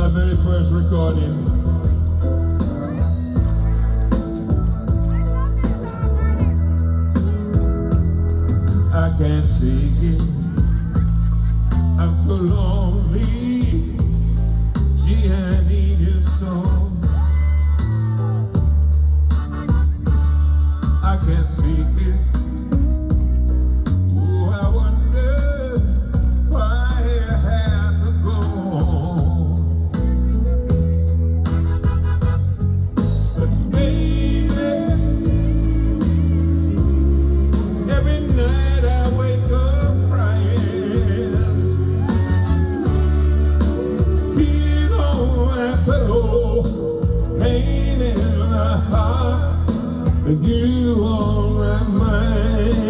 my very first recording. I can't take it. I'm so lonely. Gee, I need you so. I can't take it. Oh, I wonder why I had to go. But baby, every night I wake up crying. Tears on my pillow, pain in my heart, and you on my mind.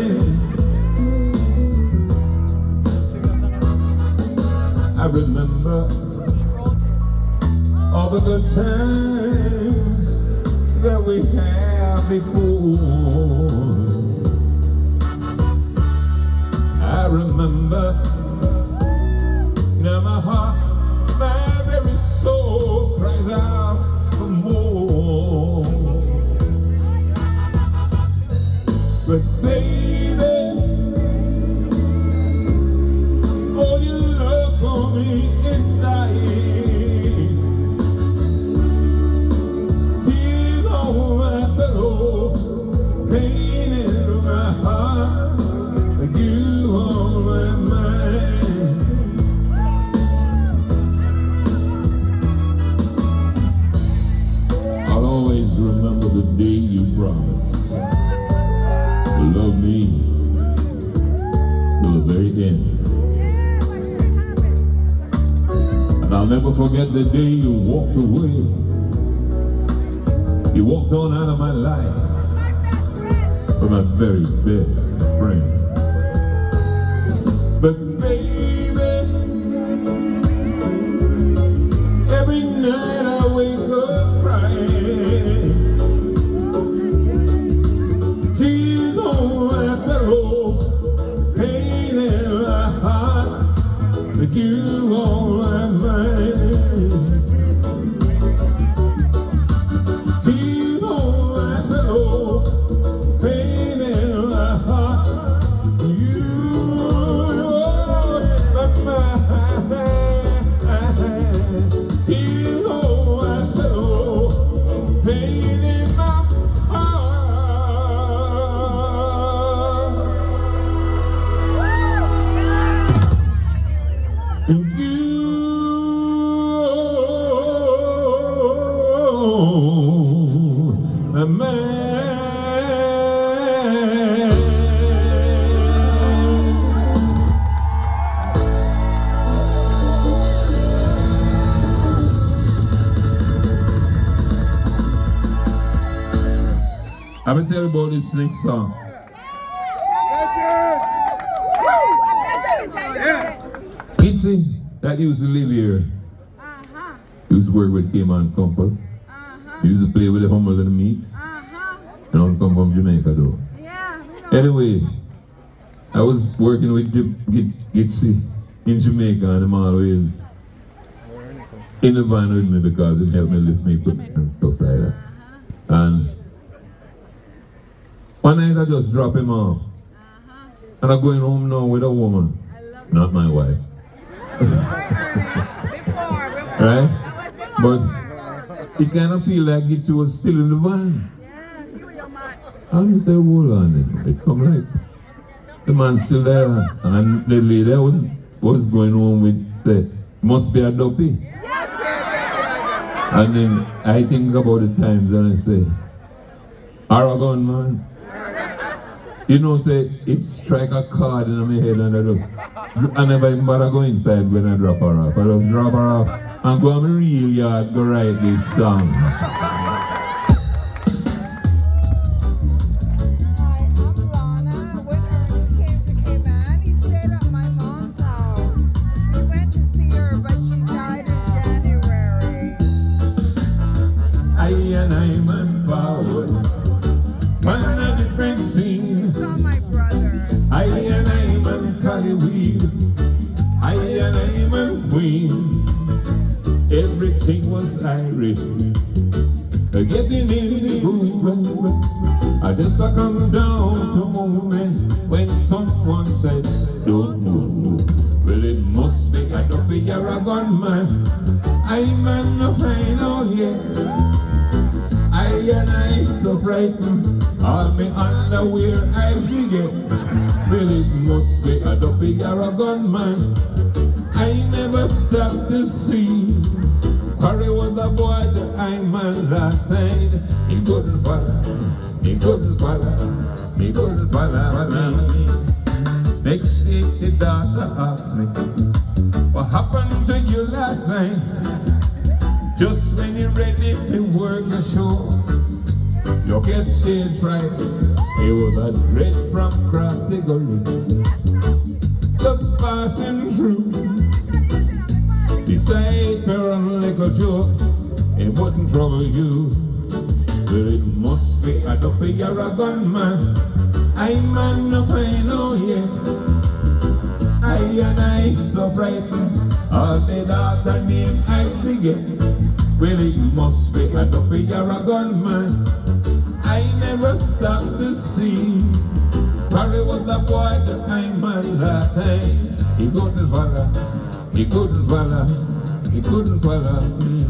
I remember all the good times that we had before. I remember, now my heart, my very soul cries out for more. But baby, all your love for me is dying. Tears on my pillow, pain in my heart, and you on my mind. I'll always remember the day you promised to love me till the very end. And I'll never forget the day you walked away. You walked on out of my life for my very best friend. But baby, every night I wake up crying. Tears on my pillow, pain in my heart, but you on my mind. Tears on my pillow, pain in my heart, you on my mind. Tears on my pillow, pain in my heart. And you, my man. I'm gonna tell you about this next song. Kissy, that used to live here. He used to work with Came on Compass. He used to play with the humble and the meat. You don't come from Jamaica though. Anyway, I was working with Kissy in Jamaica, and I'm always in the van with me because it helped me lift my equipment and stuff like that. And one night I just drop him off. And I'm going home now with a woman, not my wife. Right? But it kind of feel like it was still in the van. And I said, hold on, it come like the man's still there. And the lady was going home with said, must be a dopey. And then I think about the times and I say, Aragon man. You know, say, it strike a card in my head and I never even bother go inside when I drop her off. I just drop her off and go on my real yard, go write this song. And I'm on forward, man a different scene. You saw my brother. I and I'm on Hollywood, I and I'm on Queen. everything was irate. Getting in the groove, I just come down to moments when someone said, don't move. Well, it must be a duffy or a gunman. I'm an afraid, oh yeah. I and I so frightened, all me underwear I forget. Well, it must be a duffy or a gunman. I never stopped to see. Harry was a boy that I man last night. He couldn't follow, he couldn't follow, he couldn't follow me. Next day the daughter asked me, what happened to you last night? Just when you're ready to work the show, you get stage fright. It was a dread from across the gully, just passing through. Decide for a little joke, it wouldn't trouble you. Well, it must be a duffy or a gunman. I'm on the plane, oh yeah. I and I so frightened, all the daughter name I forget. Well, it must be a duffy or a gunman. I never stopped to see. Harry was the boy that I met last time. He couldn't follow, he couldn't follow, he couldn't follow me.